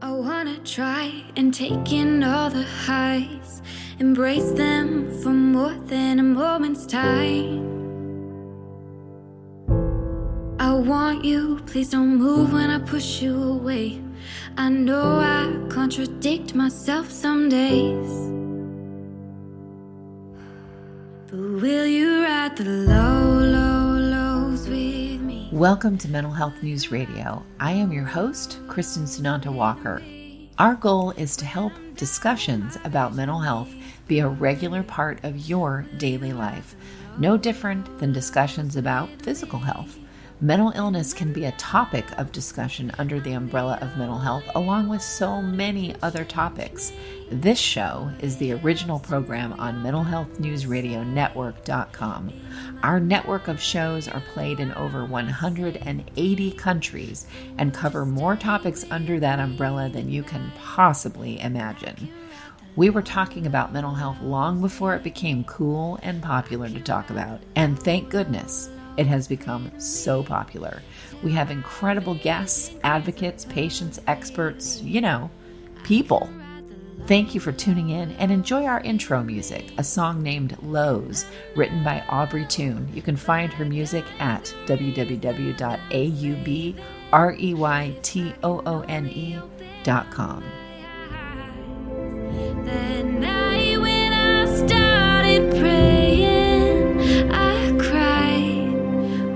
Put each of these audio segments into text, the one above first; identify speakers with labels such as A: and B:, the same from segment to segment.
A: I wanna try and take in all the highs, embrace them for more than a moment's time. I want you, please don't move when I push you away. I know I contradict myself some days, but will you ride the lows with me?
B: Welcome to Mental Health News Radio. I am your host, Kristin Sunanta Walker. Our goal is to help discussions about mental health be a regular part of your daily life, no different than discussions about physical health. Mental illness can be a topic of discussion under the umbrella of mental health, along with so many other topics. This show is the original program on mentalhealthnewsradionetwork.com. Our network of shows are played in over 180 countries and cover more topics under that umbrella than you can possibly imagine. We were talking about mental health long before it became cool and popular to talk about, and thank goodness it has become so popular. We have incredible guests, advocates, patients, experts, people. Thank you for tuning in and enjoy our intro music, a song named Lows, written by Aubrey Toon. You can find her music at www.aubreytoone.com.
A: That night when I started praying, I cried,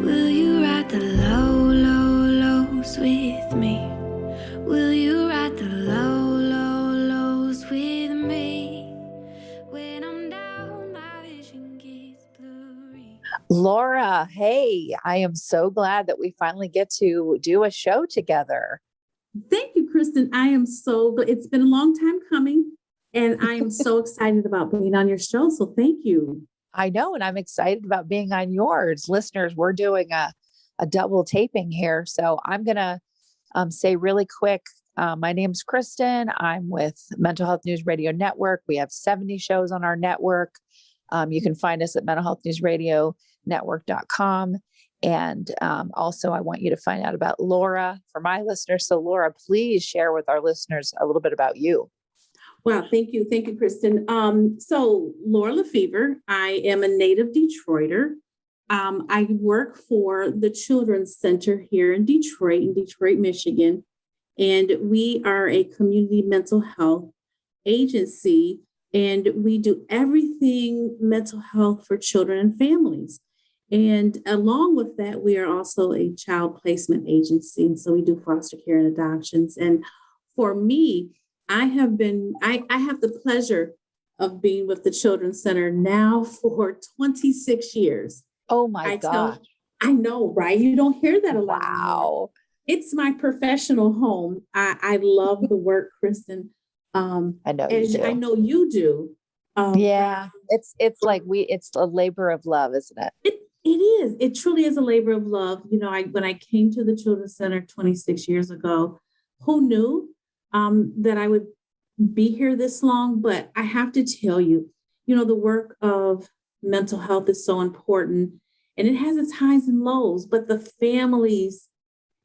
A: will you ride the lows with me? Will you ride the lows with me? When I'm down, my vision gets blurry.
B: Laura, hey, I am so glad that we finally get to do a show together.
C: Thank you, Kristin. I am so good. It's been a long time coming, and I am so excited about being on your show. So thank you.
B: I know, and I'm excited about being on yours. Listeners, we're doing a double taping here. So I'm going to say really quick, my name's Kristin. I'm with Mental Health News Radio Network. We have 70 shows on our network. You can find us at mentalhealthnewsradionetwork.com. And also, I want you to find out about Laura for my listeners. So Laura, please share with our listeners a little bit about you.
C: Wow. Thank you. Thank you, Kristin. So Laura Lefever, I am a native Detroiter. I work for the Children's Center here in Detroit, Michigan. And we are a community mental health agency. And we do everything mental health for children and families. And along with that, we are also a child placement agency. And so we do foster care and adoptions. And for me, I have the pleasure of being with the Children's Center now for 26 years.
B: Oh my gosh.
C: I know, right? You don't hear that a lot.
B: Wow.
C: It's my professional home. I love the work, Kristin.
B: I know you do.
C: I know you do.
B: Yeah. It's a labor of love, isn't it?
C: It is. It truly is a labor of love. When I came to the Children's Center 26 years ago, who knew that I would be here this long? But I have to tell you, the work of mental health is so important, and it has its highs and lows, but the families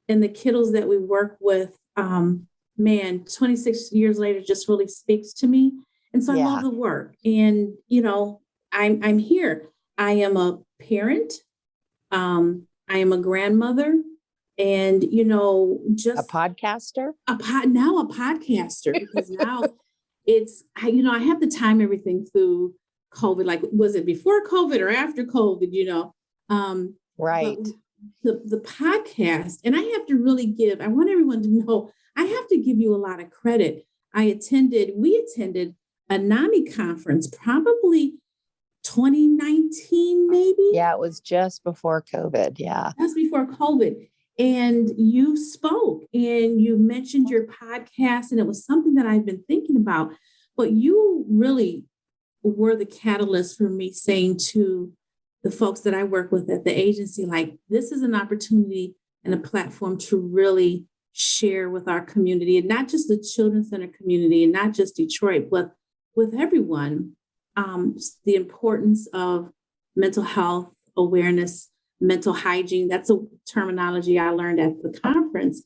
C: and the kiddos that we work with, 26 years later just really speaks to me. And so I love the work. And, I'm here. I am a parent. I am a grandmother. And, just
B: a podcaster,
C: now a podcaster, because now I have to time everything through COVID. Like, was it before COVID or after COVID,
B: right.
C: The podcast, and I have to really I want everyone to know, I have to give you a lot of credit. We attended a NAMI conference, probably 2019, maybe.
B: Yeah, it was just before COVID. Yeah.
C: Just before COVID. And you spoke and you mentioned your podcast, and it was something that I've been thinking about, but you really were the catalyst for me saying to the folks that I work with at the agency, like, this is an opportunity and a platform to really share with our community, and not just the Children's Center community and not just Detroit, but with everyone, the importance of mental health awareness, mental hygiene. That's a terminology I learned at the conference.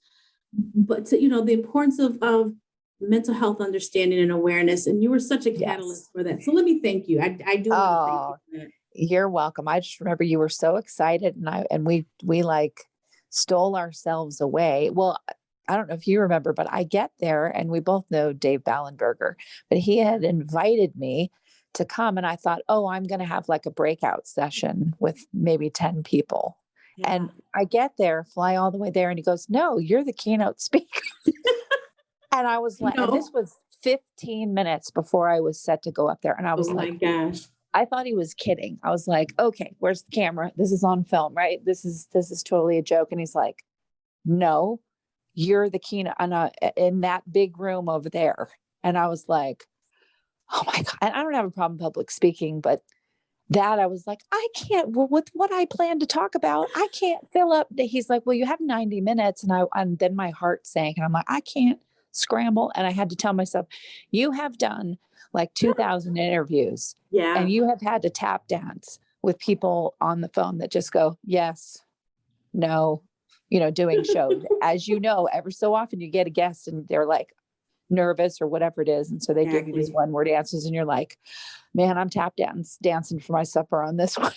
C: But the importance of mental health understanding and awareness. And you were such a catalyst for that. So let me thank you. I do want to thank you for that.
B: You're welcome. I just remember you were so excited, and we like stole ourselves away. Well, I don't know if you remember, but I get there and we both know Dave Ballenberger, but he had invited me to come, and I thought, oh, I'm going to have like a breakout session with maybe 10 people. Yeah. And I get there, fly all the way there, and he goes, no, you're the keynote speaker. And I was like, and this was 15 minutes before I was set to go up there. And I was
C: oh
B: like,
C: my gosh.
B: I thought he was kidding. I was like, okay, where's the camera? This is on film, right? This is totally a joke. And he's like, no, you're the keynote in that big room over there. And I was like, oh my God. And I don't have a problem public speaking, but that I was like, I can't, with what I plan to talk about, I can't fill up. He's like, well, you have 90 minutes. And then my heart sank and I'm like, I can't scramble. And I had to tell myself, you have done like 2,000 interviews.
C: Yeah.
B: And you have had to tap dance with people on the phone that just go, yes, no, doing shows. As you know, every so often you get a guest and they're like nervous or whatever it is. And so they give you these one word answers and you're like, man, I'm tap dancing for my supper on this one.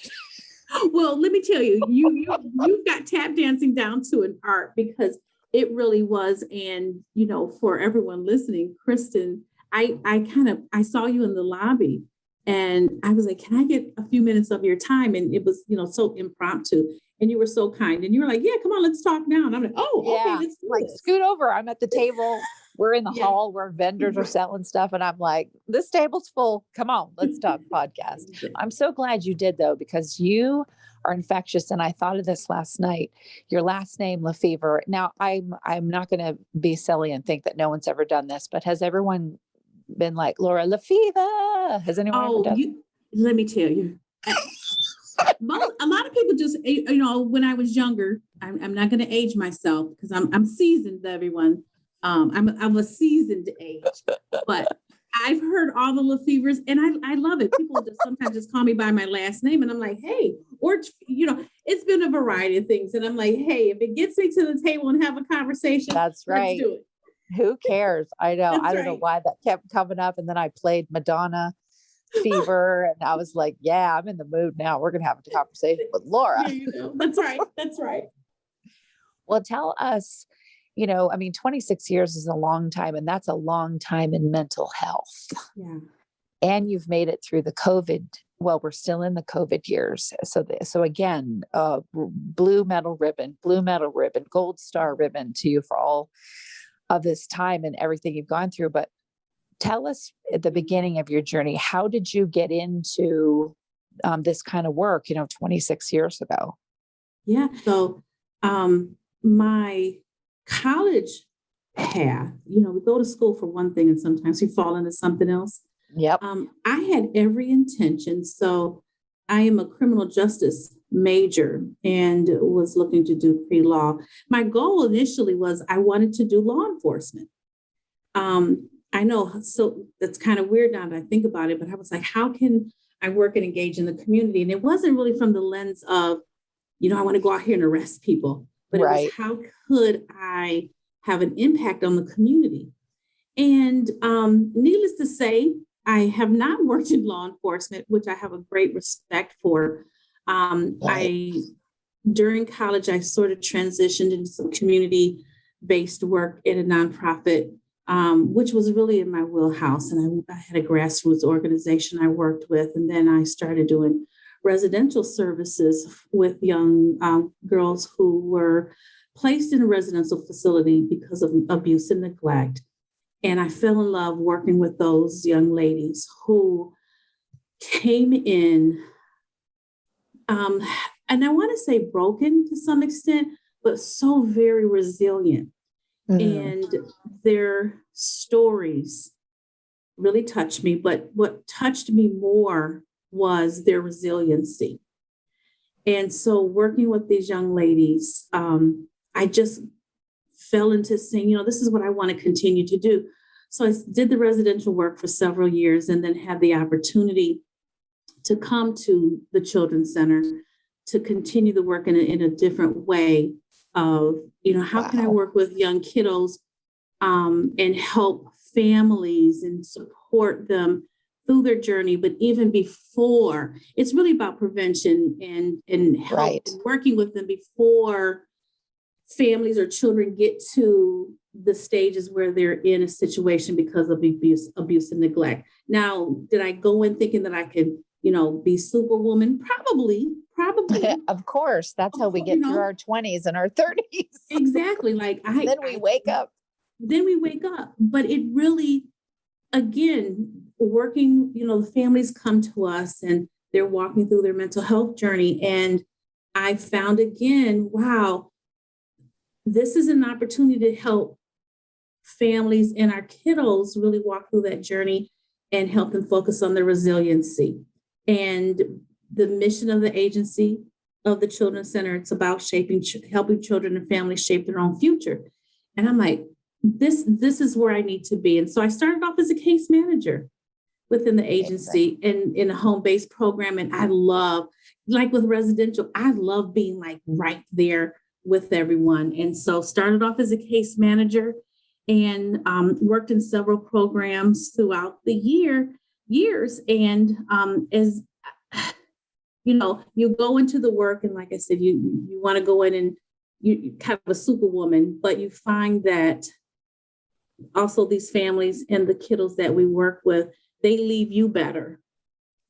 C: Well, let me tell you, you've got tap dancing down to an art, because it really was. And, for everyone listening, Kristin, I saw you in the lobby and I was like, can I get a few minutes of your time? And it was, so impromptu, and you were so kind and you were like, yeah, come on, let's talk now. And I'm like, oh, yeah. Okay, let's do this.
B: Scoot over. I'm at the table. We're in the hall where vendors are selling stuff. And I'm like, this table's full. Come on, let's talk podcast. I'm so glad you did though, because you are infectious. And I thought of this last night, your last name, Lefever. Now I'm not going to be silly and think that no one's ever done this, but has everyone been like Laura Lefever? Has anyone ever done that?
C: Let me tell you. A lot of people just, when I was younger, I'm not going to age myself because I'm seasoned, everyone. I'm a seasoned age, but I've heard all the Lefevers and I love it. People sometimes just call me by my last name and I'm like, hey, or, it's been a variety of things. And I'm like, hey, if it gets me to the table and have a conversation,
B: that's right.
C: Let's do it.
B: Who cares? I know.
C: That's
B: I don't know why that kept coming up. And then I played Madonna Fever and I was like, yeah, I'm in the mood now. We're going to have a conversation with Laura.
C: That's right. That's right.
B: Well, tell us, 26 years is a long time, and that's a long time in mental health.
C: Yeah.
B: And you've made it through the COVID. Well, we're still in the COVID years. So again, blue medal ribbon, gold star ribbon to you for all of this time and everything you've gone through. But tell us at the beginning of your journey, how did you get into this kind of work, 26 years ago?
C: Yeah. So my college path, we go to school for one thing and sometimes we fall into something else.
B: Yep.
C: I had every intention. So I am a criminal justice major and was looking to do pre-law. My goal initially was I wanted to do law enforcement. I know, so that's kind of weird now that I think about it, but I was like, how can I work and engage in the community? And it wasn't really from the lens of, I want to go out here and arrest people, but it was how could I have an impact on the community? And needless to say, I have not worked in law enforcement, which I have a great respect for. During college, I sort of transitioned into some community-based work in a nonprofit, which was really in my wheelhouse. And I had a grassroots organization I worked with. And then I started doing residential services with young girls who were placed in a residential facility because of abuse and neglect. And I fell in love working with those young ladies who came in, and I want to say broken to some extent, but so very resilient. And their stories really touched me. But what touched me more was their resiliency. And so working with these young ladies, I just fell into saying, this is what I want to continue to do. So I did the residential work for several years and then had the opportunity to come to the Children's Center to continue the work in a different way of, how can I work with young kiddos and help families and support them through their journey. But even before, it's really about prevention and help,
D: Right.
C: and working with them before families or children get to the stages where they're in a situation because of abuse and neglect. Now, did I go in thinking that I could, be superwoman? Probably.
D: Of course, that's how we get through our 20s and our 30s.
C: Exactly.
D: Then we wake up.
C: But it really, again, working, the families come to us and they're walking through their mental health journey. And I found again, wow, this is an opportunity to help families and our kiddos really walk through that journey and help them focus on their resiliency. And the mission of the agency of the Children's Center, it's about helping children and families shape their own future. And I'm like, this is where I need to be. And so I started off as a case manager within the agency and in a home-based program. And I love, like with residential, I love being like right there with everyone. And so started off as a case manager and worked in several programs throughout the years. And as you go into the work, and like I said, you want to go in and you kind of a superwoman, but you find that also these families and the kiddos that we work with, they leave you better.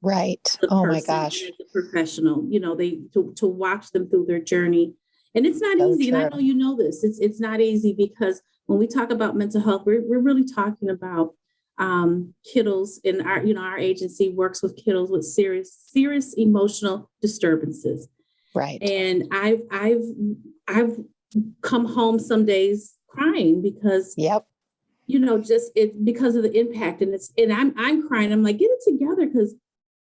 D: Right. Oh my gosh.
C: As a professional, they to watch them through their journey. And it's not
D: So
C: easy.
D: true.
C: And I know you know this. It's not easy because when we talk about mental health, we're really talking about kiddos, and our agency works with kiddos with serious emotional disturbances.
D: Right.
C: And I've come home some days crying because
D: Yep.
C: just because of the impact, and I'm crying. I'm like, get it together, because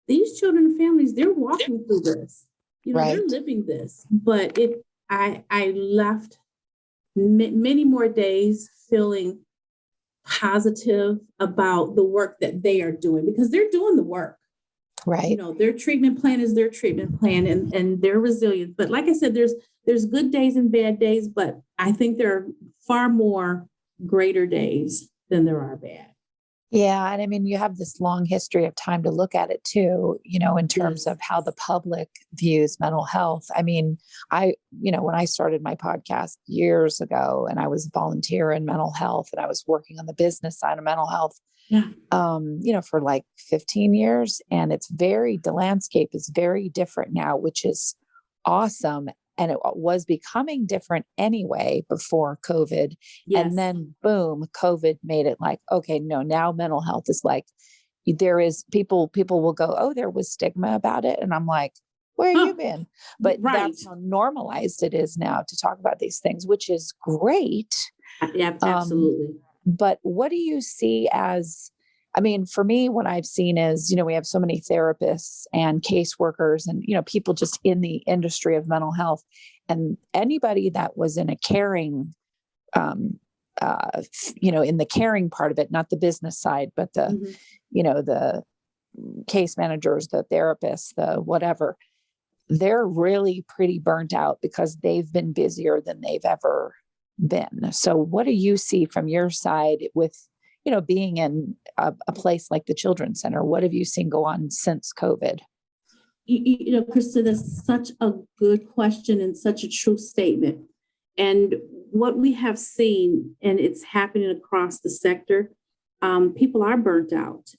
C: these children and families, they're walking through this.
D: Right.
C: They're living this. But I left many more days feeling positive about the work that they are doing, because they're doing the work.
D: Right.
C: Their treatment plan is their treatment plan, and they're resilient. But like I said, there's good days and bad days, but I think there are far more greater days than there are bad.
D: Yeah. And I mean, you have this long history of time to look at it too, in terms of how the public views mental health. I mean, when I started my podcast years ago, and I was a volunteer in mental health, and I was working on the business side of mental health, for like 15 years. And the landscape is very different now, which is awesome. And it was becoming different anyway before COVID.
C: Yes.
D: And then boom, COVID made it like, okay, no, now mental health is like, there is people will go, oh, there was stigma about it. And I'm like, where have you been? But that's how normalized it is now to talk about these things, which is great.
C: Yeah, absolutely.
D: But what do you see as, for me, what I've seen is, we have so many therapists and caseworkers and, people just in the industry of mental health, and anybody that was in a caring, in the caring part of it, not the business side, but the, the case managers, the therapists, the whatever, they're really pretty burnt out because they've been busier than they've ever been. So what do you see from your side with, being in a place like the Children's Center? What have you seen go on since COVID?
C: Kristin, that's such a good question and such a true statement. And what we have seen, and it's happening across the sector, people are burnt out.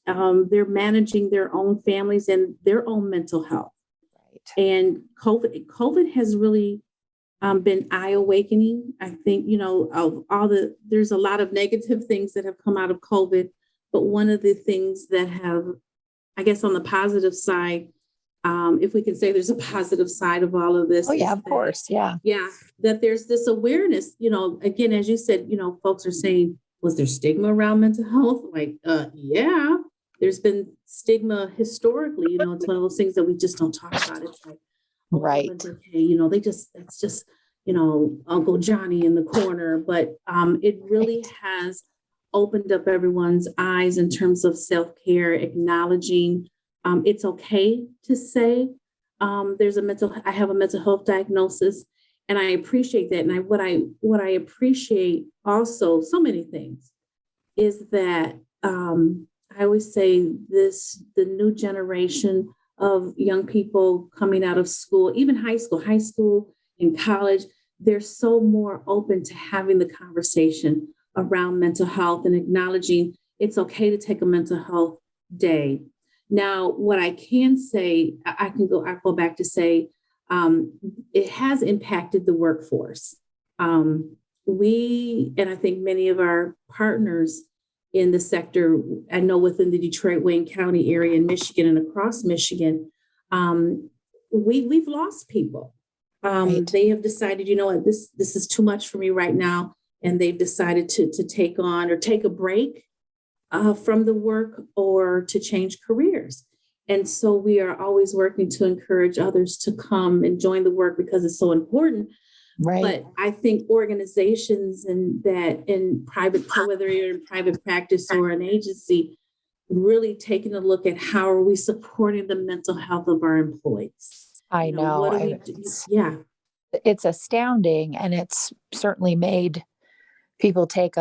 C: They're managing their own families and their own mental health. Right. And COVID has really been eye-awakening. I think, there's a lot of negative things that have come out of COVID, but one of the things that have, I guess, on the positive side, if we can say there's a positive side of all of this.
D: Oh yeah, of course. Yeah.
C: Yeah. That there's this awareness, again, as you said, folks are saying, was there stigma around mental health? Like, yeah, there's been stigma historically, it's one of those things that we just don't talk about. It's like,
D: right.
C: Okay, that's just, Uncle Johnny in the corner. But it really has opened up everyone's eyes in terms of self-care, acknowledging it's okay to say I have a mental health diagnosis, and I appreciate that. And what I appreciate also, so many things. is that I always say the new generation of young people coming out of school, even high school and college, they're so more open to having the conversation around mental health and acknowledging it's okay to take a mental health day. Now, what I can say, I go back to say, it has impacted the workforce. And I think many of our partners in the sector, I know within the Detroit Wayne County area in Michigan and across Michigan, we've lost people.
D: Right.
C: They have decided, you know what, this is too much for me right now. And they've decided to take on or take a break from the work or to change careers. And so we are always working to encourage others to come and join the work because it's so important.
D: Right.
C: But I think organizations and that in private, whether you're in private practice or an agency, really taking a look at how are we supporting the mental health of our employees.
D: I know.
C: What do we do? Yeah.
D: It's astounding. And it's certainly made people take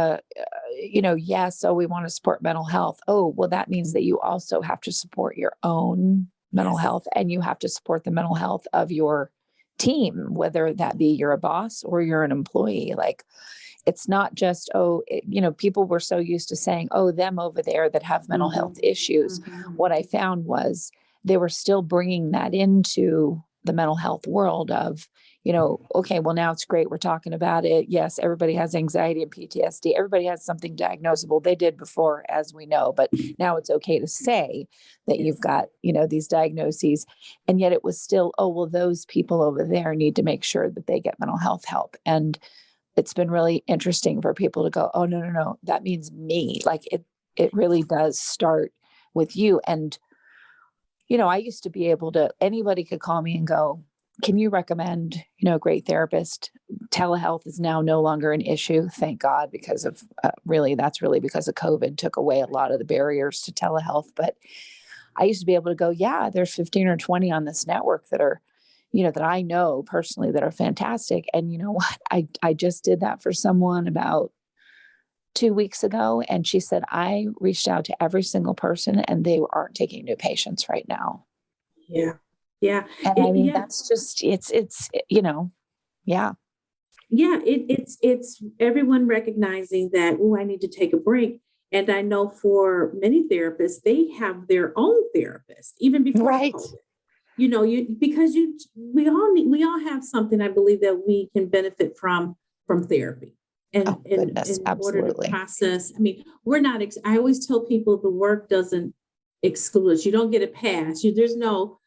D: yes, so we want to support mental health. Oh, well, that means that you also have to support your own mental health, and you have to support the mental health of your team, whether that be you're a boss or you're an employee. Like, it's not just, people were so used to saying, oh, them over there that have mental health issues. What I found was they were still bringing that into the mental health world of, okay, well, now it's great. We're talking about it. Yes, everybody has anxiety and PTSD. Everybody has something diagnosable. They did before, as we know, but now it's okay to say that you've got, these diagnoses. And yet it was still, oh, well, those people over there need to make sure that they get mental health help. And it's been really interesting for people to go, oh, no, that means me. Like it really does start with you. And, I used to be able to, anybody could call me and go, can you recommend, a great therapist? Telehealth is now no longer an issue. Thank God, because of that's really because of COVID took away a lot of the barriers to telehealth. But I used to be able to go, yeah, there's 15 or 20 on this network that are, that I know personally that are fantastic. And you know what? I just did that for someone about 2 weeks ago. And she said, I reached out to every single person and they aren't taking new patients right now.
C: Yeah. Yeah.
D: And that's just, it's, yeah.
C: Yeah. It's everyone recognizing that, oh, I need to take a break. And I know for many therapists, they have their own therapist, even before COVID. We all have something, I believe, that we can benefit from therapy. And in order to process, I mean, we're not, I always tell people the work doesn't exclude us. You don't get a pass. There's no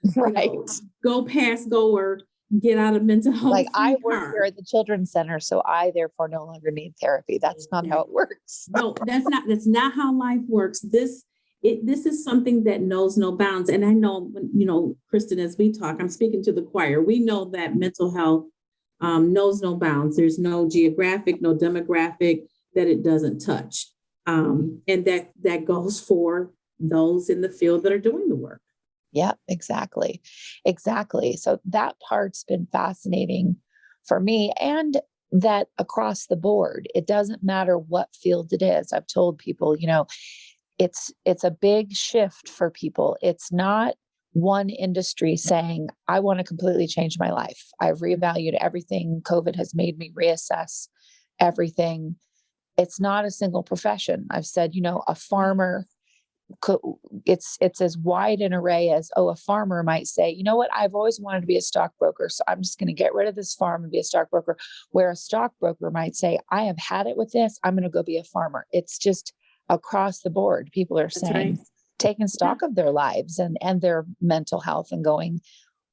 C: go pass, go or get out of mental health.
D: Like I work here at the Children's Center, so I therefore no longer need therapy. That's not how it works.
C: No, that's not how life works. This is something that knows no bounds. And I know, Kristin, as we talk, I'm speaking to the choir. We know that mental health knows no bounds. There's no geographic, no demographic that it doesn't touch. And that goes for those in the field that are doing the work.
D: Yeah, exactly. So that part's been fascinating for me, and that across the board, it doesn't matter what field it is. I've told people, it's a big shift for people. It's not one industry saying, I want to completely change my life. I've reevaluated everything. COVID has made me reassess everything. It's not a single profession. I've said, a farmer, it's as wide an array as, a farmer might say, you know what, I've always wanted to be a stockbroker, so I'm just going to get rid of this farm and be a stockbroker. Where a stockbroker might say, I have had it with this, I'm going to go be a farmer. It's just across the board. People are saying, taking stock of their lives and their mental health and going,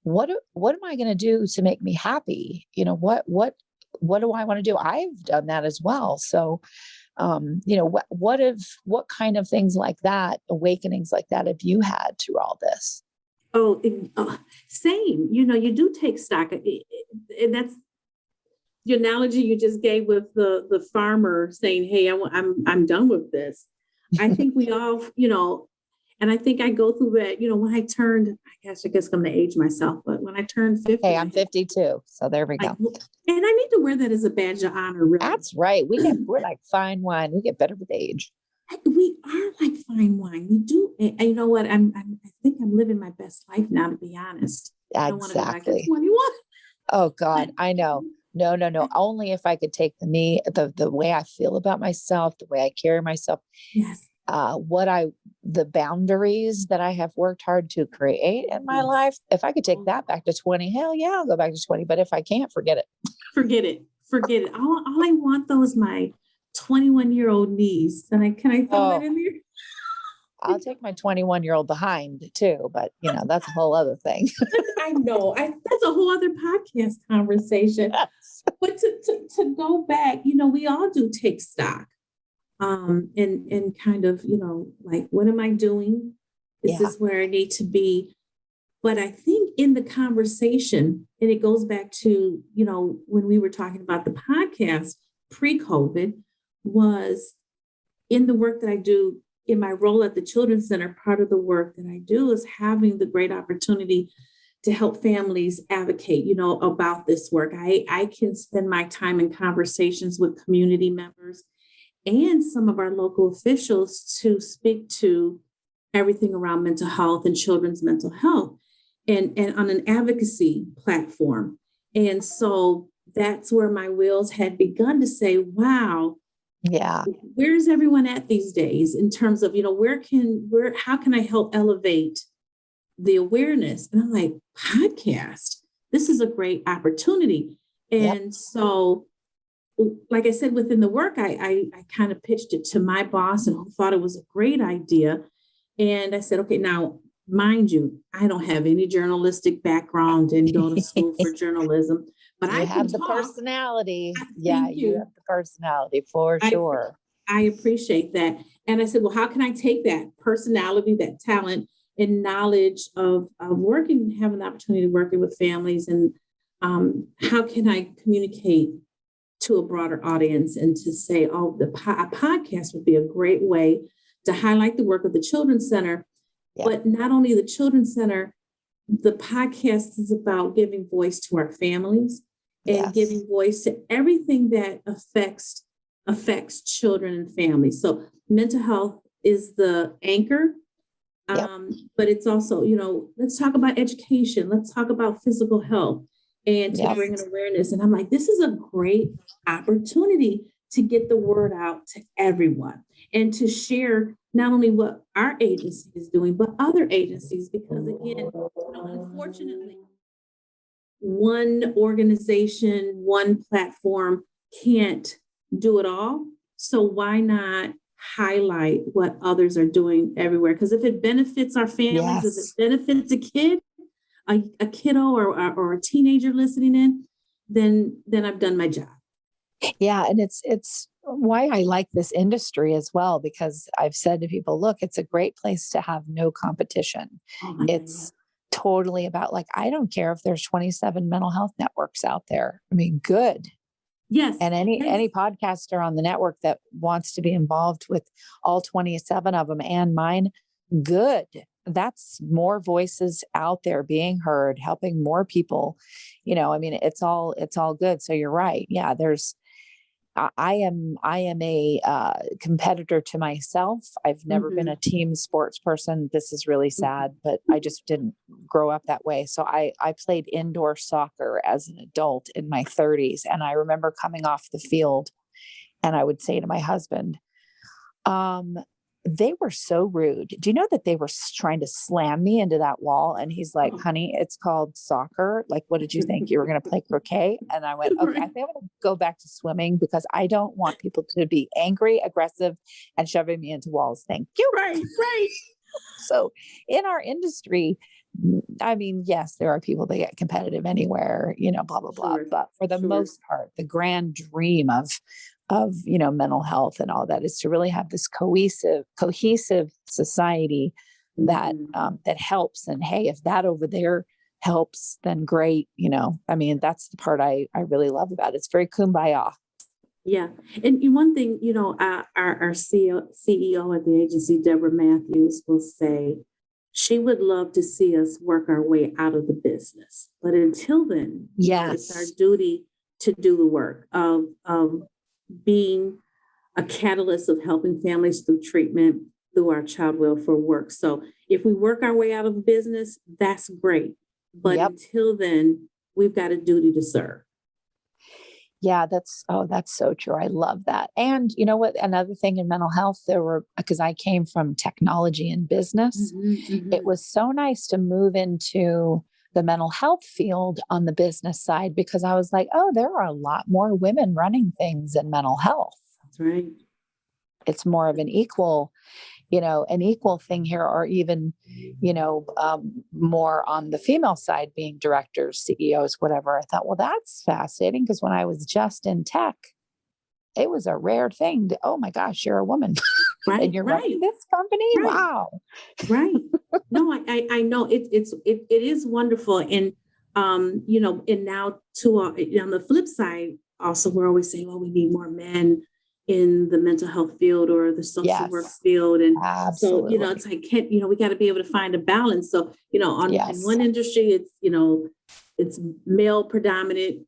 D: what am I going to do to make me happy? What do I want to do? I've done that as well. So, what kind of things like that, awakenings like that, have you had through all this?
C: Oh, same. You do take stock, and that's the analogy you just gave with the farmer saying, "Hey, I'm done with this." I think we all, and I think I go through that. When I turned, I guess I'm going to age myself, but when I turned 50,
D: hey, I'm 52, so there we go.
C: And I need to wear that as a badge of honor. Really.
D: That's right. We're like fine wine. We get better with age.
C: we are like fine wine. We do. And you know what? I think I'm living my best life now, to be honest. I don't want to go back to
D: Exactly.
C: 21.
D: Oh God, I know. No. Only if I could take the way I feel about myself, the way I carry myself,
C: Yes.
D: the boundaries that I have worked hard to create in my life. If I could take that back to 20, hell yeah, I'll go back to 20. But if I can't, forget it.
C: Forget it. All I want though is my 21-year-old niece. And can I throw that in there?
D: I'll take my 21-year-old behind too, but that's a whole other thing.
C: I know. That's a whole other podcast conversation.
D: Yes.
C: But to go back, we all do take stock. And kind of, like, what am I doing? Is this where I need to be? But I think in the conversation, and it goes back to, when we were talking about the podcast pre-COVID, was in the work that I do in my role at the Children's Center. Part of the work that I do is having the great opportunity to help families advocate, about this work. I can spend my time in conversations with community members and some of our local officials to speak to everything around mental health and children's mental health and on an advocacy platform. And so that's where my wheels had begun to say, wow, where's everyone at these days in terms of, how can I help elevate the awareness? And I'm like, podcast, this is a great opportunity. And so, like I said, within the work, I kind of pitched it to my boss and who thought it was a great idea. And I said, okay, now, mind you, I don't have any journalistic background, didn't go to school for journalism, but I
D: have the personality. Yeah, you have the personality for sure.
C: I appreciate that. And I said, well, how can I take that personality, that talent and knowledge of working, having the opportunity to working with families, and how can I communicate to a broader audience and to say, a podcast would be a great way to highlight the work of the Children's Center, but not only the Children's Center, the podcast is about giving voice to our families and giving voice to everything that affects children and families. So mental health is the anchor, but it's also, let's talk about education. Let's talk about physical health and to bring an awareness. And I'm like, this is a great opportunity to get the word out to everyone and to share not only what our agency is doing, but other agencies, because again, unfortunately, one organization, one platform can't do it all. So why not highlight what others are doing everywhere? Because if it benefits our families, if it benefits a kid, a kiddo or a teenager listening in, then I've done my job.
D: Yeah. And it's why I like this industry as well, because I've said to people, look, it's a great place to have no competition. It's totally about, like, I don't care if there's 27 mental health networks out there. I mean, good.
C: Yes.
D: And any podcaster on the network that wants to be involved with all 27 of them and mine, good. That's more voices out there being heard, helping more people. It's all good. So you're right. Yeah, I am a competitor to myself. I've never been a team sports person. This is really sad, but I just didn't grow up that way. So I played indoor soccer as an adult in my 30s. And I remember coming off the field and I would say to my husband, they were so rude. Do you know that they were trying to slam me into that wall? And he's like, honey, it's called soccer. Like, what did you think? You were going to play croquet? And I went, okay, I think I'm going to go back to swimming because I don't want people to be angry, aggressive, and shoving me into walls. Thank you.
C: Right.
D: So in our industry, I mean, yes, there are people that get competitive anywhere, blah, blah, blah. But for the most part, the grand dream of mental health and all that is to really have this cohesive society that that helps. And hey, if that over there helps, then great. That's the part I really love about it. It's very kumbaya.
C: Yeah. And one thing, our CEO at the agency, Deborah Matthews, will say she would love to see us work our way out of the business. But until then, it's our duty to do the work of being a catalyst of helping families through treatment through our child welfare work. So if we work our way out of business, that's great. But until then, we've got a duty to serve.
D: Yeah, that's so true. I love that. And you know what? Another thing in mental health, because I came from technology and business, it was so nice to move into the mental health field on the business side, because I was like, oh, there are a lot more women running things in mental health.
C: That's right.
D: It's more of an equal thing here, or even, more on the female side, being directors, CEOs, whatever. I thought, well, that's fascinating, because when I was just in tech, it was a rare thing to, oh my gosh, you're a woman.
C: Right.
D: And you're running this company.
C: Right.
D: Wow.
C: Right. No, I know it is wonderful. And, and now on the flip side, also, we're always saying, well, we need more men in the mental health field or the social work field. And
D: absolutely.
C: so, it's like, we got to be able to find a balance. So, in one industry, it's male predominant.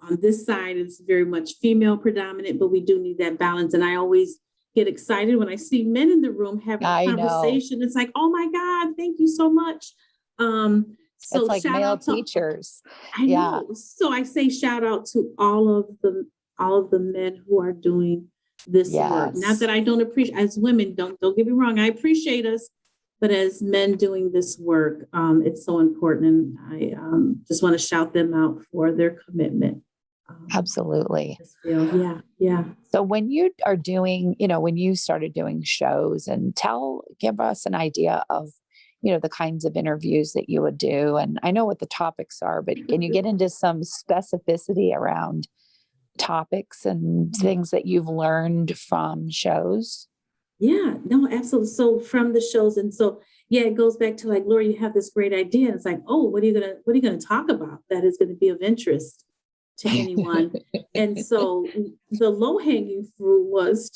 C: On this side, it's very much female predominant, but we do need that balance. And I always get excited when I see men in the room having a conversation. It's like, oh my God, thank you so much. So
D: it's like male teachers.
C: I know. So I say shout out to all of the men who are doing this work. Not that I don't appreciate, as women, don't get me wrong, I appreciate us, but as men doing this work, it's so important. And I just want to shout them out for their commitment.
D: Absolutely.
C: Yeah.
D: So when you are doing, when you started doing shows, and give us an idea of, the kinds of interviews that you would do. And I know what the topics are, but can you get into some specificity around topics and things that you've learned from shows?
C: Yeah, no, absolutely. So from the shows, and so it goes back to like, Laura, you have this great idea. And it's like, oh, what are you gonna talk about that is going to be of interest to anyone? And so the low-hanging fruit was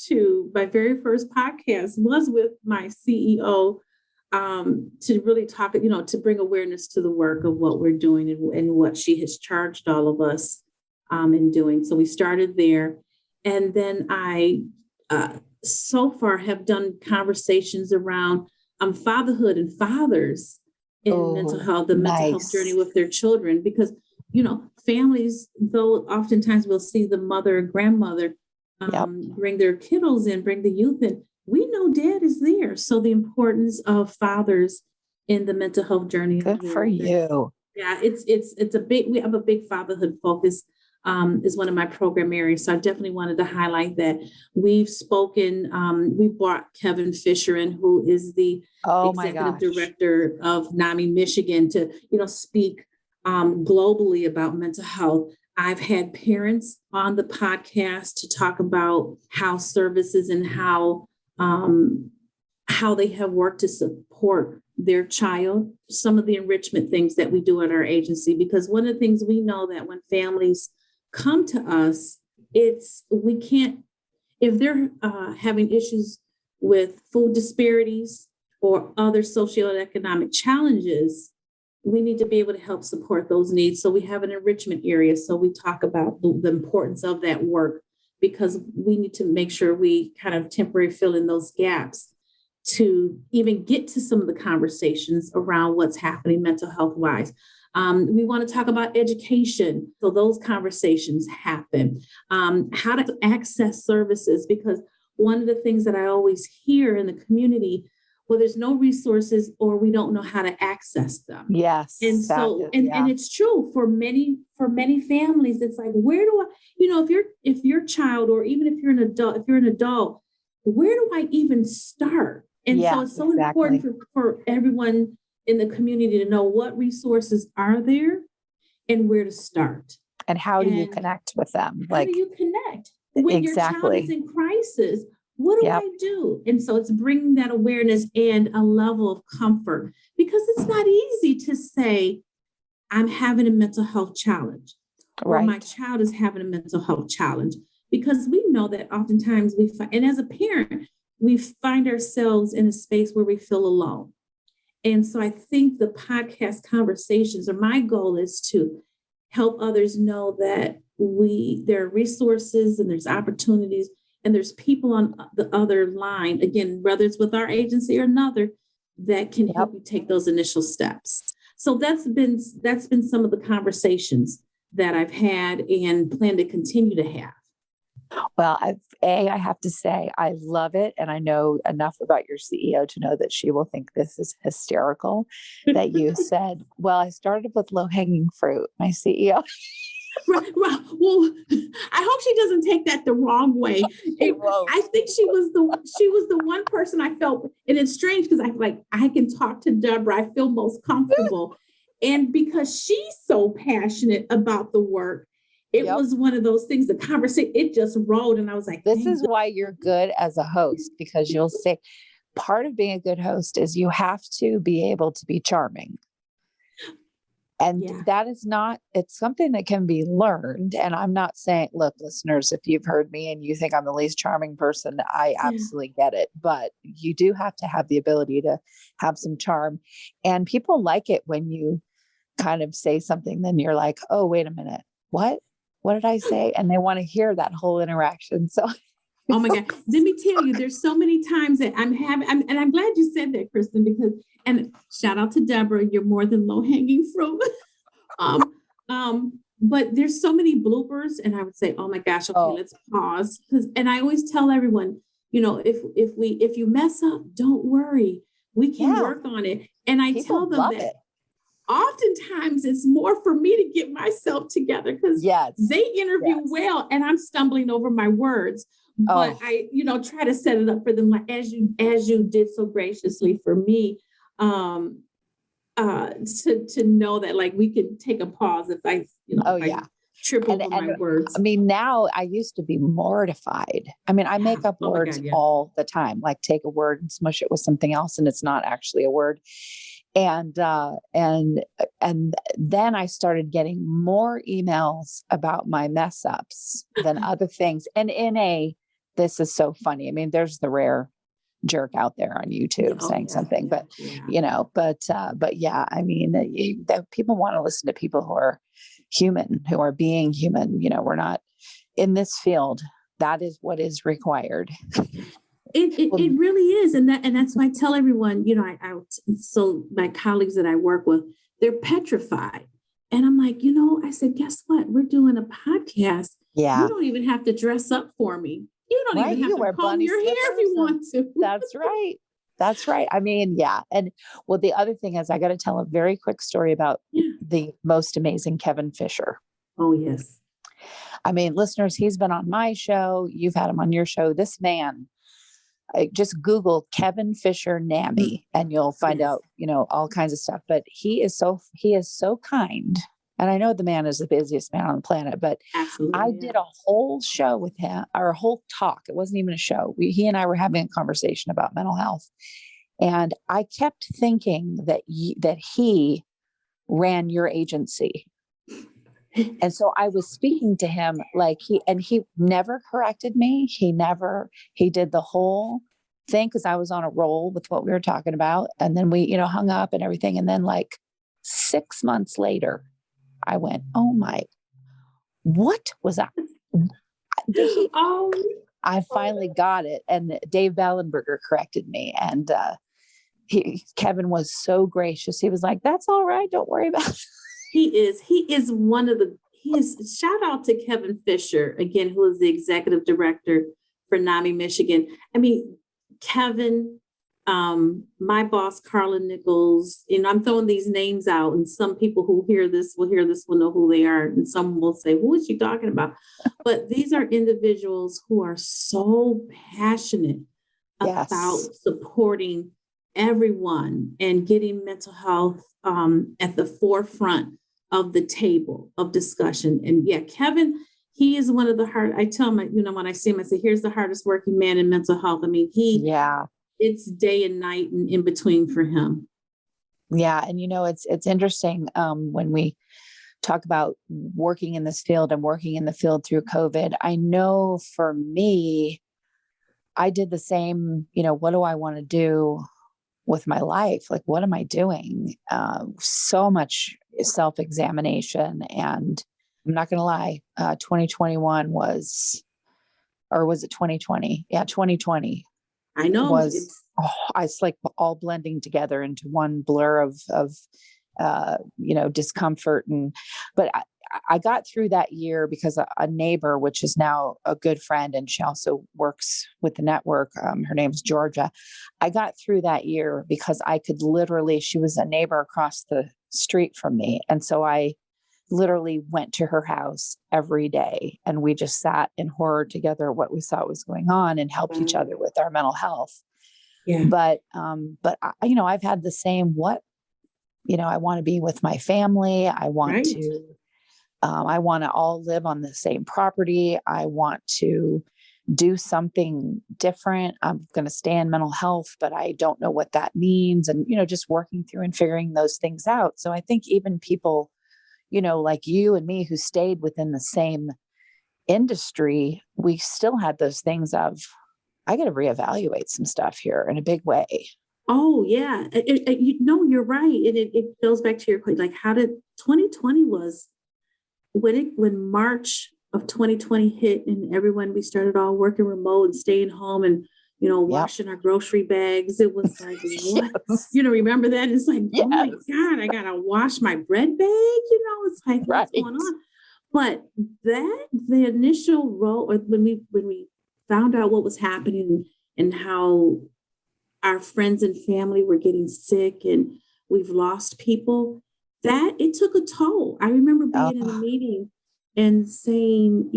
C: my very first podcast was with my CEO, to really talk, to bring awareness to the work of what we're doing and what she has charged all of us in doing. So we started there. And then I so far have done conversations around fatherhood and fathers in mental health, the mental health journey with their children, because families, though oftentimes we'll see the mother or grandmother bring their kiddos in, bring the youth in, we know dad is there. So the importance of fathers in the mental health journey.
D: Good for you.
C: Yeah, we have a big fatherhood focus, is one of my program areas. So I definitely wanted to highlight that. We've spoken, we brought Kevin Fisher in, who is the executive director of NAMI Michigan, to, speak globally about mental health. I've had parents on the podcast to talk about how services and how they have worked to support their child, some of the enrichment things that we do at our agency, because one of the things we know that when families come to us, we can't, if they're having issues with food disparities or other socioeconomic challenges, we need to be able to help support those needs. So we have an enrichment area. So we talk about the importance of that work, because we need to make sure we kind of temporarily fill in those gaps to even get to some of the conversations around what's happening mental health wise. We want to talk about education. So those conversations happen. How to access services, because one of the things that I always hear in the community, well, there's no resources or we don't know how to access them.
D: Yes.
C: And so, and it's true for many families. It's like, where do I, if your child, or even if you're an adult, where do I even start? And so it's so important for everyone in the community to know what resources are there and where to start.
D: And how do you connect with them?
C: How do you connect when your child is in crisis? What do I do? And so it's bringing that awareness and a level of comfort, because it's not easy to say, I'm having a mental health challenge, or my child is having a mental health challenge, because we know that oftentimes and as a parent, we find ourselves in a space where we feel alone. And so I think the podcast conversations, or my goal is to help others know that there are resources and there's opportunities And there's people on the other line, again, whether it's with our agency or another, that can help you take those initial steps. So that's been some of the conversations that I've had and plan to continue to have.
D: Well, I have to say, I love it. And I know enough about your CEO to know that she will think this is hysterical that you said, well, I started with low hanging fruit, my CEO.
C: Right, well, I hope she doesn't take that the wrong way. I think she was the one person I felt, and it's strange because I can talk to Deborah. I feel most comfortable. And because she's so passionate about the work, it was one of those things, the conversation, it just rolled. And I was like,
D: this is why you're good as a host, because you'll say part of being a good host is you have to be able to be charming. And that is not, it's something that can be learned. And I'm not saying, look, listeners, if you've heard me and you think I'm the least charming person, I absolutely get it. But you do have to have the ability to have some charm. And people like it when you kind of say something, then you're like, oh, wait a minute, what did I say? And they want to hear that whole interaction. So,
C: oh my God, let me tell you, there's so many times that and I'm glad you said that, Kristin, because, and shout out to Deborah, you're more than low hanging fruit. But there's so many bloopers, and I would say, oh my gosh, okay, let's pause. And I always tell everyone, if you mess up, don't worry, we can work on it. And I tell them that oftentimes it's more for me to get myself together because they interview well and I'm stumbling over my words. But I, try to set it up for them, like as you did so graciously for me, to know that like we could take a pause if I, I trip over my words.
D: I mean, now I used to be mortified. I mean, I make up words all the time, like take a word and smush it with something else, and it's not actually a word. And then I started getting more emails about my mess ups than other things. And this is so funny. I mean, there's the rare jerk out there on YouTube saying something, but I mean, people want to listen to people who are human, who are being human. We're not in this field. That is what is required.
C: It really is. And that's why I tell everyone, so my colleagues that I work with, they're petrified. And I'm like, I said, guess what? We're doing a podcast. Yeah. You don't even have to dress up for me. You don't even have to comb your hair if you want to.
D: That's right. That's right. I mean, yeah. And well, the other thing is I got to tell a very quick story about the most amazing Kevin Fisher.
C: Oh, yes.
D: I mean, listeners, he's been on my show. You've had him on your show. This man, just Google Kevin Fisher NAMI and you'll find out, all kinds of stuff. But he is so kind. And I know the man is the busiest man on the planet, but I did a whole show with him, or a whole talk. It wasn't even a show. He and I were having a conversation about mental health. And I kept thinking that he ran your agency. And so I was speaking to him like he never corrected me. He did the whole thing because I was on a roll with what we were talking about. And then we, hung up and everything. And then like 6 months later, I went, oh my, what was that? I finally got it. And Dave Ballenberger corrected me. And Kevin was so gracious. He was like, that's all right. Don't worry about it.
C: He is shout out to Kevin Fisher, again, who is the executive director for NAMI Michigan. I mean, Kevin, my boss, Carla Nichols, I'm throwing these names out, and some people who will hear this will know who they are. And some will say, who is she talking about? But these are individuals who are so passionate about supporting everyone and getting mental health at the forefront of the table of discussion. And Kevin, he is one of the hard, I tell him, when I see him, I say, here's the hardest working man in mental health. I mean, it's day and night and in between for him.
D: Yeah. And, it's interesting when we talk about working in this field and working in the field through COVID. I know for me, I did the same, what do I want to do with my life? Like, what am I doing? So much self-examination. And I'm not going to lie, 2021 was or was it 2020? Yeah, 2020
C: I know
D: was, it's like all blending together into one blur of discomfort. But I got through that year because a neighbor, which is now a good friend, and she also works with the network. Her name's Georgia. I got through that year because I could literally, she was a neighbor across the street from me. And so I literally went to her house every day, and we just sat in horror together what we thought was going on and helped each other with our mental health.
C: Yeah.
D: But I've had the same, I want to be with my family. I want to all live on the same property. I want to do something different. I'm going to stay in mental health, but I don't know what that means. And, just working through and figuring those things out. So I think even people, like you and me who stayed within the same industry, we still had those things of, I got to reevaluate some stuff here in a big way.
C: Oh yeah. You're right. And it goes back to your point, like how did 2020 was when March of 2020 hit and we started all working remote and staying home and, washing our grocery bags. It was like, what?
D: Yes.
C: Remember that? It's like,
D: Yes.
C: Oh my God, I got to wash my bread bag. It's like, what's going on? But the initial role, or when we found out what was happening and how our friends and family were getting sick and we've lost people, that it took a toll. I remember being in a meeting and saying,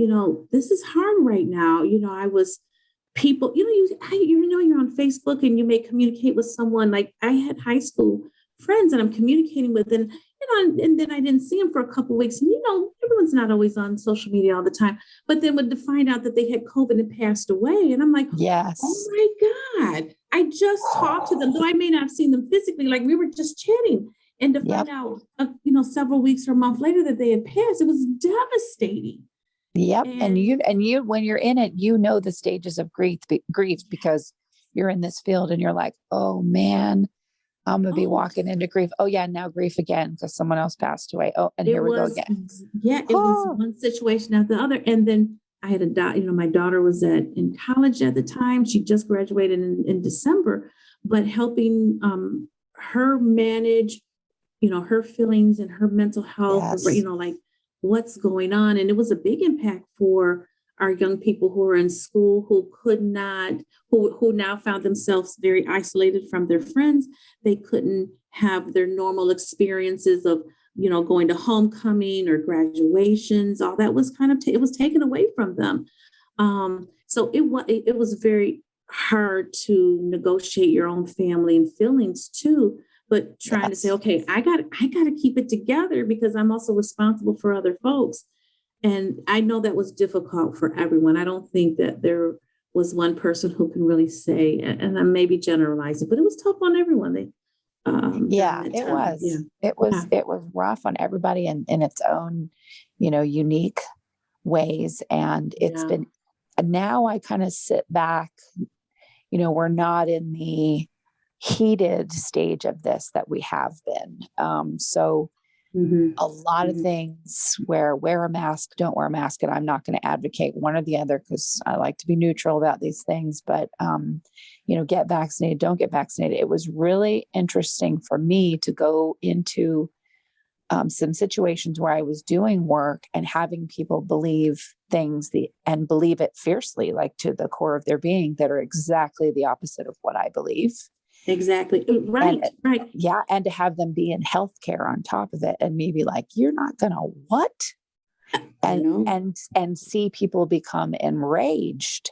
C: this is hard right now. I was people, you're on Facebook and you may communicate with someone. Like I had high school friends and I'm communicating with, and then I didn't see them for a couple of weeks. And everyone's not always on social media all the time. But then to find out that they had COVID and passed away, and I'm like,
D: yes,
C: oh my God! I just talked to them, though I may not have seen them physically. Like we were just chatting, and to find out, several weeks or a month later that they had passed, it was devastating.
D: Yep, and you when you're in it, the stages of grief because you're in this field, and you're like, oh man. I'm going to be walking into grief. Oh yeah. Now grief again, because someone else passed away. Oh, and here we go again.
C: Yeah. It was one situation after the other. And then I had a daughter, my daughter was in college at the time. She just graduated in December, but helping her manage, her feelings and her mental health,
D: yes.
C: Like what's going on. And it was a big impact for our young people who are in school, who now found themselves very isolated from their friends. They couldn't have their normal experiences of, going to homecoming or graduations. All that was kind of, it was taken away from them. So it was very hard to negotiate your own family and feelings too, but trying to say, okay, I got to keep it together because I'm also responsible for other folks. And I know that was difficult for everyone. I don't think that there was one person who can really say, and I may be generalizing, but it was tough on everyone. It was.
D: Yeah. It was rough on everybody in its own, unique ways. And it's been, now I kind of sit back, we're not in the heated stage of this that we have been. So a lot of things where wear a mask, don't wear a mask. And I'm not going to advocate one or the other because I like to be neutral about these things, but, get vaccinated, don't get vaccinated. It was really interesting for me to go into some situations where I was doing work and having people believe things and believe it fiercely, like to the core of their being, that are exactly the opposite of what I believe.
C: Exactly. Right.
D: Yeah. And to have them be in healthcare on top of it and maybe like, you're not going to what? And see people become enraged,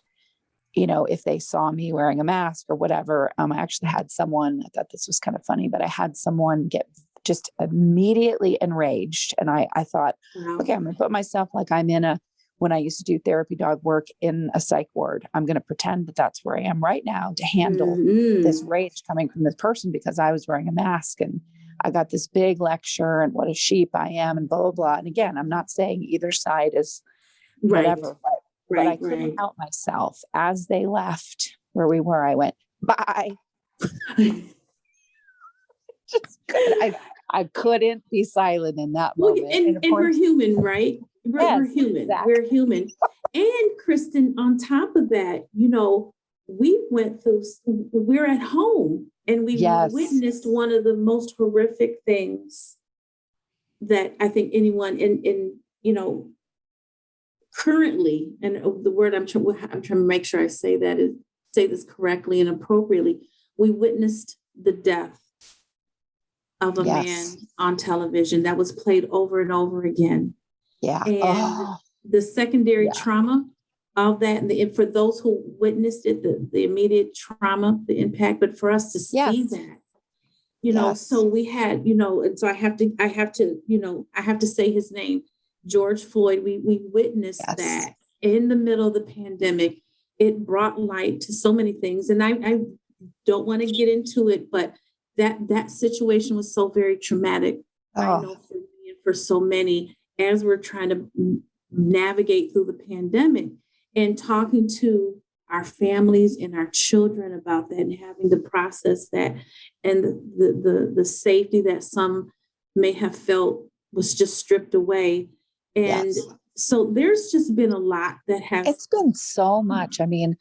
D: if they saw me wearing a mask or whatever. I actually had someone, I thought this was kind of funny, but I had someone get just immediately enraged. And I thought, okay, I'm going to put myself like I'm when I used to do therapy dog work in a psych ward, I'm going to pretend that that's where I am right now to handle this rage coming from this person because I was wearing a mask and I got this big lecture and what a sheep I am and blah, blah, blah. And again, I'm not saying either side is whatever, but I couldn't help myself. As they left where we were, I went, bye. I couldn't be silent in that moment.
C: And we're human, right? we're
D: Yes,
C: human.
D: exactly.
C: We're human. And Kristin, on top of that, we went through, we're at home and we
D: Yes.
C: witnessed one of the most horrific things that I think anyone currently, and the word I'm trying to make sure I say this correctly and appropriately. We witnessed the death of a
D: Yes.
C: man on television that was played over and over again.
D: Yeah.
C: And the secondary
D: Yeah.
C: trauma of that, and for those who witnessed it, the immediate trauma, the impact, but for us to see that,
D: Yes.
C: so we had, and so I have to say his name, George Floyd. We witnessed
D: Yes.
C: that in the middle of the pandemic. It brought light to so many things, and I don't want to get into it, but that situation was so very traumatic. I know for me and for so many, as we're trying to navigate through the pandemic and talking to our families and our children about that and having to process that, and the safety that some may have felt was just stripped away. And
D: Yes.
C: so there's just been a lot that has.
D: It's been so much. I mean,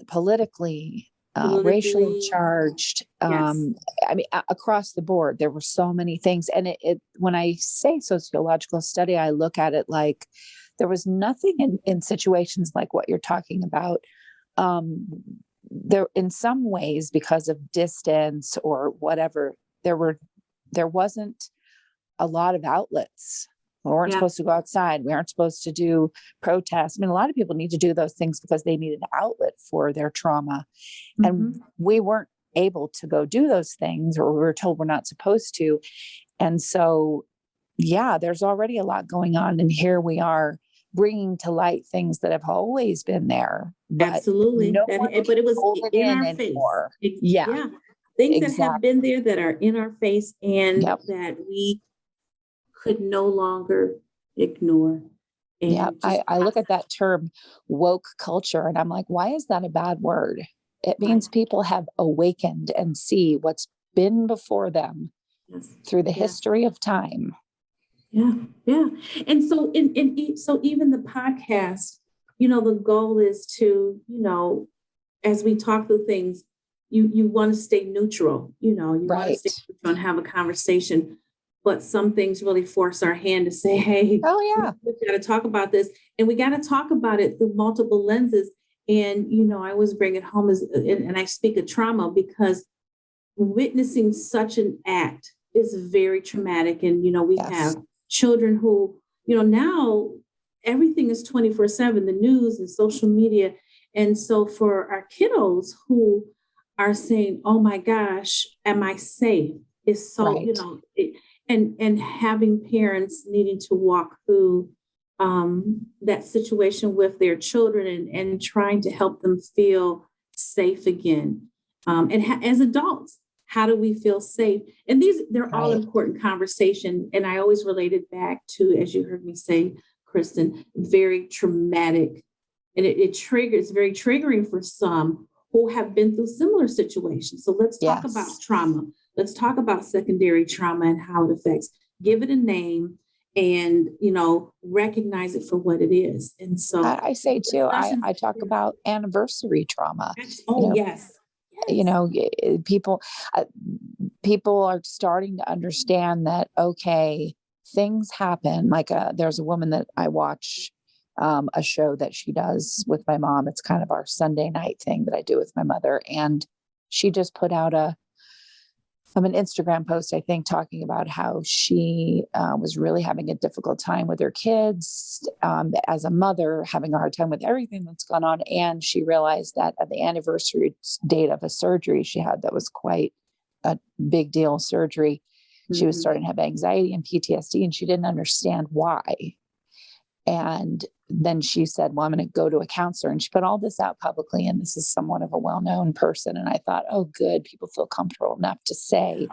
D: politically, racially charged.
C: Yes.
D: I mean, across the board, there were so many things. And it when I say sociological study, I look at it like there was nothing in situations like what you're talking about. There, in some ways, because of distance or whatever, there wasn't a lot of outlets. We weren't supposed to go outside. We aren't supposed to do protests. I mean, a lot of people need to do those things because they need an outlet for their trauma.
C: Mm-hmm.
D: And we weren't able to go do those things, or we were told we're not supposed to. And so, there's already a lot going on. And here we are bringing to light things that have always been there. But
C: absolutely.
D: but
C: it was in our
D: anymore.
C: face.
D: Yeah.
C: Things that have been there that are in our face and that we could no longer ignore. And
D: I look at that term woke culture and I'm like, why is that a bad word? It means people have awakened and see what's been before them through the history of time.
C: Yeah. And so so even the podcast, the goal is to, as we talk through things, you want to stay neutral, you want to stay neutral and have a conversation. But some things really force our hand to say, hey, we've got to talk about this. And we got to talk about it through multiple lenses. And, I always bring it home and I speak of trauma because witnessing such an act is very traumatic. And, we have children who, now everything is 24/7, the news and social media. And so for our kiddos who are saying, oh my gosh, am I safe? Is so, and having parents needing to walk through that situation with their children and trying to help them feel safe again. As adults, how do we feel safe? And they're all important conversations. And I always relate it back to, as you heard me say, Kristin, very traumatic. And it's very triggering for some who have been through similar situations. So let's talk about trauma. Let's talk about secondary trauma and how it affects. Give it a name and, recognize it for what it is. And so
D: I say too, I talk about anniversary trauma.
C: Yes.
D: People are starting to understand that, okay, things happen. Like there's a woman that I watch, a show that she does with my mom. It's kind of our Sunday night thing that I do with my mother. And she just put out an Instagram post, I think, talking about how she was really having a difficult time with her kids, as a mother, having a hard time with everything that's gone on. And she realized that at the anniversary date of a surgery she had that was quite a big deal surgery, she was starting to have anxiety and PTSD, and she didn't understand why. And then she said, well, I'm going to go to a counselor. And she put all this out publicly. And this is somewhat of a well-known person. And I thought, oh, good. People feel comfortable enough to say,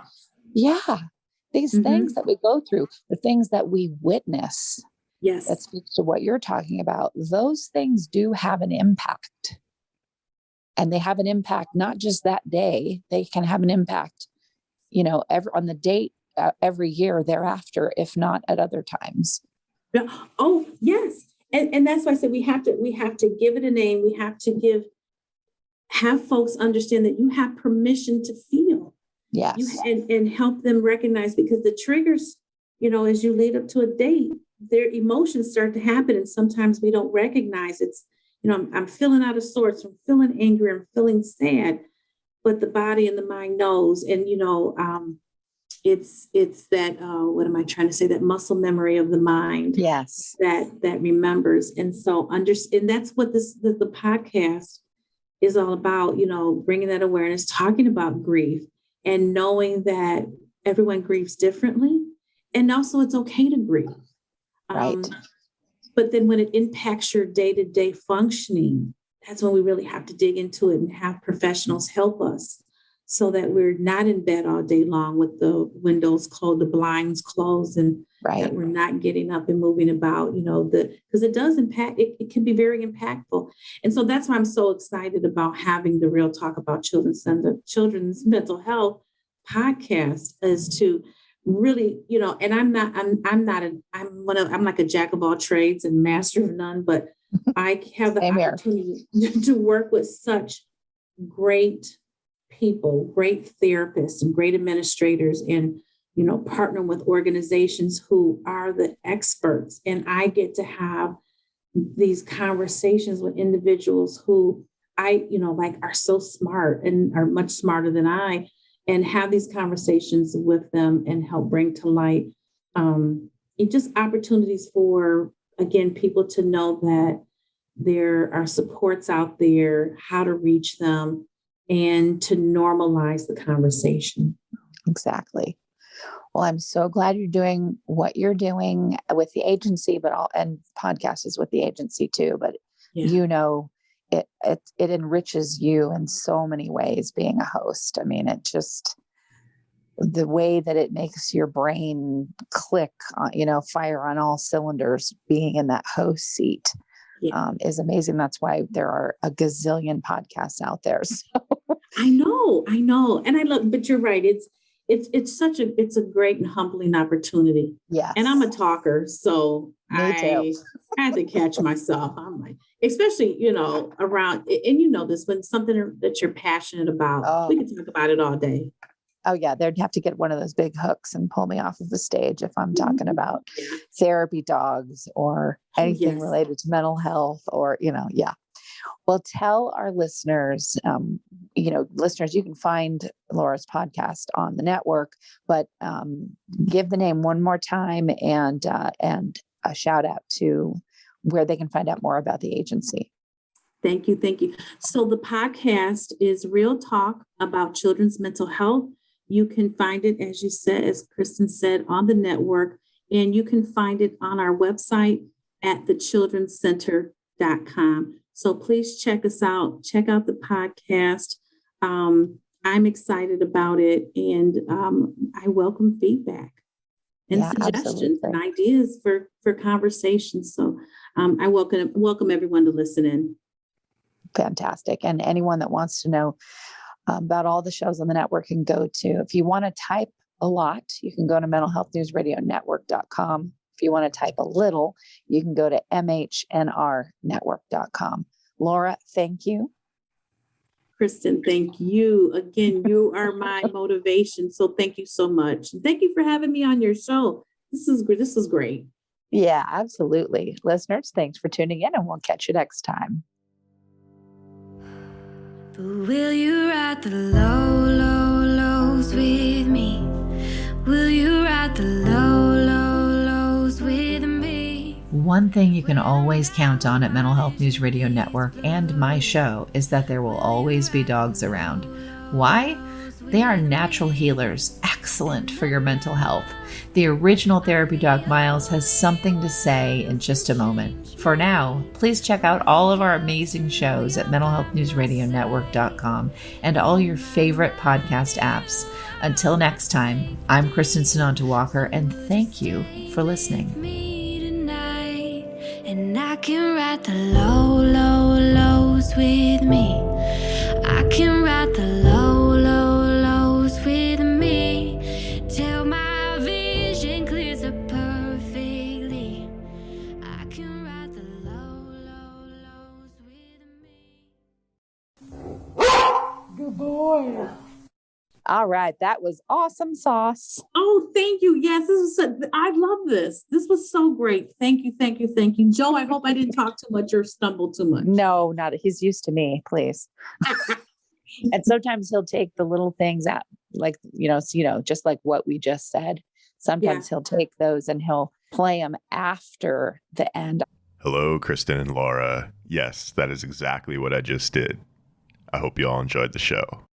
D: these things that we go through, the things that we witness, that speaks to what you're talking about. Those things do have an impact. And they have an impact, not just that day. They can have an impact, on the date every year thereafter, if not at other times.
C: Yeah. Oh, yes. And that's why I said we have to give it a name. We have to have folks understand that you have permission to feel.
D: Yes.
C: And help them recognize, because the triggers, as you lead up to a date, their emotions start to happen. And sometimes we don't recognize it's, I'm feeling out of sorts, I'm feeling angry, I'm feeling sad, but the body and the mind knows. And, it's that, what am I trying to say? That muscle memory of the mind.
D: Yes.
C: That remembers. And so and that's what the podcast is all about, bringing that awareness, talking about grief and knowing that everyone grieves differently. And also it's okay to grieve.
D: Right.
C: But then when it impacts your day-to-day functioning, that's when we really have to dig into it and have professionals help us so that we're not in bed all day long with the windows closed, the blinds closed, and that we're not getting up and moving about, because it does impact, it can be very impactful. And so that's why I'm so excited about having the Real Talk About Children's Mental Health podcast, is to really, and I'm like a jack of all trades and master of none, but I have the opportunity to work with such great people, great therapists and great administrators, and, partner with organizations who are the experts. And I get to have these conversations with individuals who are so smart and are much smarter than I, and have these conversations with them and help bring to light just opportunities for, again, people to know that there are supports out there, how to reach them, and to normalize the conversation.
D: Exactly. Well, I'm so glad you're doing what you're doing with the agency, and podcast is with the agency too, but it enriches you in so many ways being a host. I mean, it just, the way that it makes your brain click, fire on all cylinders being in that host seat is amazing. That's why there are a gazillion podcasts out there. So.
C: I know. And I love, but you're right. It's a great and humbling opportunity.
D: Yes.
C: And I'm a talker, so I had to catch myself. I'm like, especially, around, and this, when something that you're passionate about, we can talk about it all day.
D: Oh yeah. They'd have to get one of those big hooks and pull me off of the stage if I'm talking about therapy dogs or anything related to mental health or, Well, tell our listeners, listeners, you can find Laura's podcast on the network, but give the name one more time and a shout out to where they can find out more about the agency.
C: Thank you. So the podcast is Real Talk About Children's Mental Health. You can find it, as you said, as Kristin said, on the network, and you can find it on our website at thechildrencenter.com. So please check us out. Check out the podcast. I'm excited about it, and I welcome feedback and suggestions and ideas for conversations. So I welcome everyone to listen in.
D: Fantastic. And anyone that wants to know about all the shows on the network can go to, if you want to type a lot, you can go to mentalhealthnewsradionetwork.com. If you want to type a little, you can go to mhnrnetwork.com. Laura, thank you.
C: Kristin, thank you. Again, you are my motivation. So thank you so much. Thank you for having me on your show. This is great.
D: Yeah, absolutely. Listeners, thanks for tuning in, and we'll catch you next time.
A: But will you ride the low, low, lows with me? Will you ride the low, low, lows with me?
B: One thing you can always count on at Mental Health News Radio Network and my show is that there will always be dogs around. Why? They are natural healers, excellent for your mental health. The original therapy dog Miles has something to say in just a moment. For now, please check out all of our amazing shows at mentalhealthnewsradionetwork.com and all your favorite podcast apps. Until next time, I'm Kristin Sonanta Walker, and thank you for listening.
A: And I can ride the low, low, lows with me. I can ride the low, low, lows with me till my vision clears up perfectly.
D: All right. That was awesome sauce.
C: Oh, thank you. Yes, I love this. This was so great. Thank you, thank you, thank you. Joe, I hope I didn't talk too much or stumble too much.
D: No, not he's used to me, please. And sometimes he'll take the little things out, like, just like what we just said. Sometimes he'll take those and he'll play them after the end.
E: Hello, Kristin and Laura. Yes, that is exactly what I just did. I hope you all enjoyed the show.